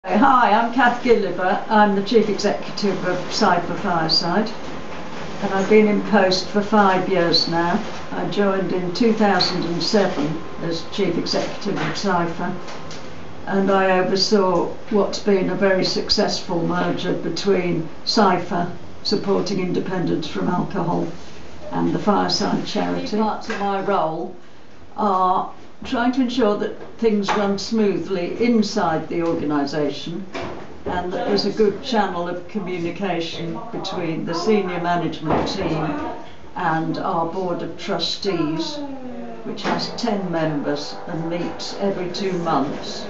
Hi, I'm Cath Gilliver. I'm the Chief Executive of SIFA Fireside, and I've been in post for 5 years now. I joined in 2007 as Chief Executive of SIFA, and I oversaw what's been a very successful merger between SIFA, supporting independence from alcohol, and the Fireside charity. Key parts of my role are trying to ensure that things run smoothly inside the organisation and that there's a good channel of communication between the senior management team and our board of trustees, which has 10 members and meets every 2 months.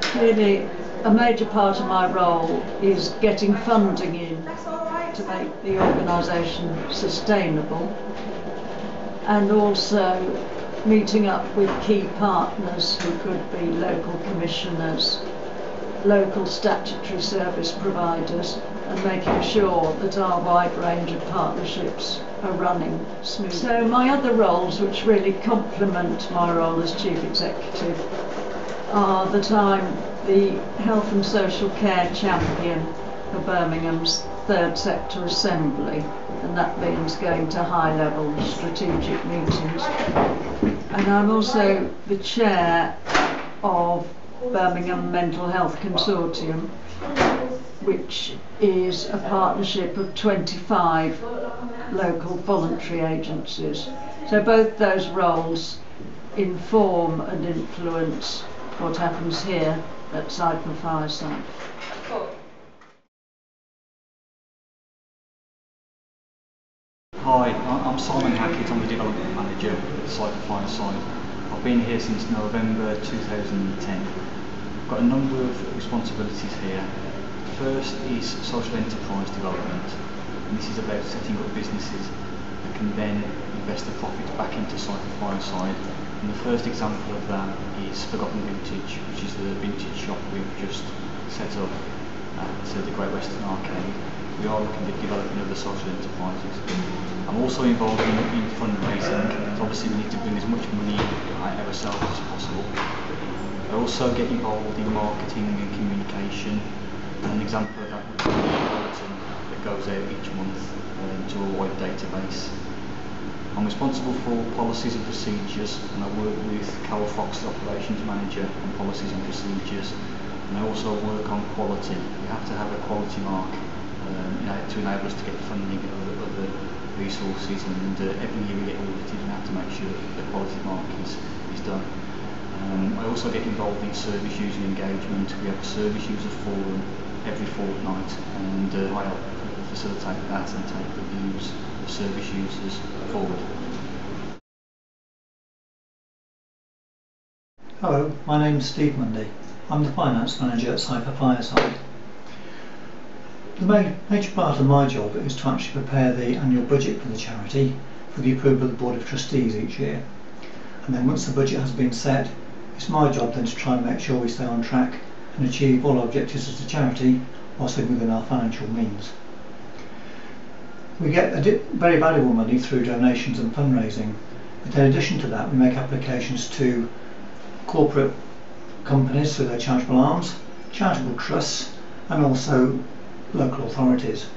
Clearly, a major part of my role is getting funding in to make the organisation sustainable, and also meeting up with key partners who could be local commissioners, local statutory service providers, and making sure that our wide range of partnerships are running smoothly. So my other roles, which really complement my role as Chief Executive, are that I'm the Health and Social Care Champion for Birmingham's Third Sector Assembly, and that means going to high-level strategic meetings. And I'm also the chair of Birmingham Mental Health Consortium, which is a partnership of 25 local voluntary agencies. So both those roles inform and influence what happens here at SIFA Fireside. Hi, I'm Hackett. I'm the Development Manager at SIFA Fireside. I've been here since November 2010. I've got a number of responsibilities here. First is social enterprise development, and this is about setting up businesses that can then invest the profits back into SIFA Fireside. And the first example of that is Forgotten Vintage, which is the vintage shop we've just set up at the Great Western Arcade. We are looking at developing other social enterprises. I'm also involved in fundraising, so obviously we need to bring as much money out ourselves as possible. I also get involved in marketing and communication, and an example of that would be the bulletin that goes out each month to a wide database. I'm responsible for policies and procedures, and I work with Carole, the Operations Manager, on policies and procedures, and I also work on quality. We have to have a quality mark to enable us to get funding and other resources, and every year we get audited and have to make sure that the quality mark is done. I also get involved in service user engagement. We have a service user forum every fortnight, and I help facilitate that and take the views of service users forward. Hello, my name is Mundy. I'm the Finance Manager at SIFA Fireside. The major part of my job is to actually prepare the annual budget for the charity for the approval of the Board of Trustees each year. And then once the budget has been set, it's my job then to try and make sure we stay on track and achieve all our objectives as a charity whilst within our financial means. We get very valuable money through donations and fundraising, but in addition to that we make applications to corporate companies through their charitable arms, charitable trusts, and also local authorities.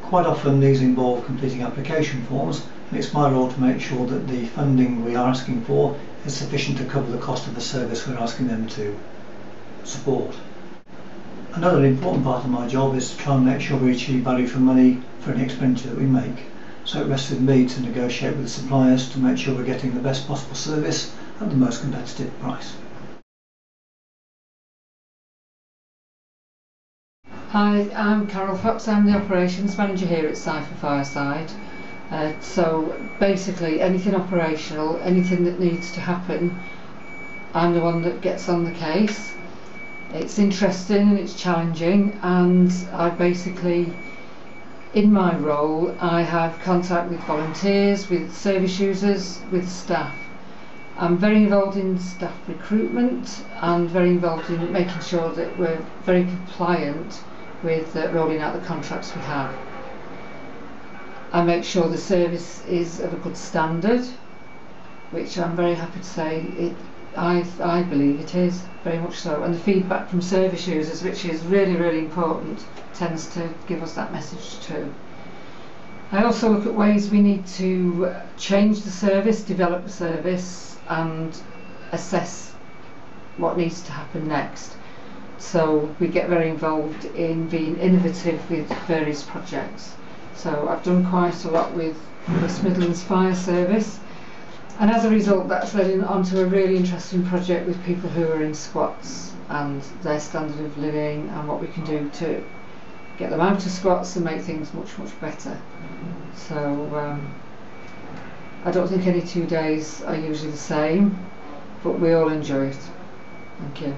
Quite often these involve completing application forms, and it's my role to make sure that the funding we are asking for is sufficient to cover the cost of the service we're asking them to support. Another important part of my job is to try and make sure we achieve value for money for any expenditure that we make. So it rests with me to negotiate with the suppliers to make sure we're getting the best possible service at the most competitive price. Hi, I'm Carole. I'm the Operations Manager here at SIFA Fireside. So basically anything operational, anything that needs to happen, I'm the one that gets on the case. It's interesting and it's challenging, and I basically, in my role, I have contact with volunteers, with service users, with staff. I'm very involved in staff recruitment and very involved in making sure that we're very compliant with rolling out the contracts we have. I make sure the service is of a good standard, which I'm very happy to say I believe it is, very much so. And the feedback from service users, which is really, really important, tends to give us that message too. I also look at ways we need to change the service, develop the service, and assess what needs to happen next. So we get very involved in being innovative with various projects. So I've done quite a lot with West Midlands Fire Service, and as a result that's led onto a really interesting project with people who are in squats and their standard of living and what we can do to get them out of squats and make things much, much better. So I don't think any 2 days are usually the same, but we all enjoy it. Thank you.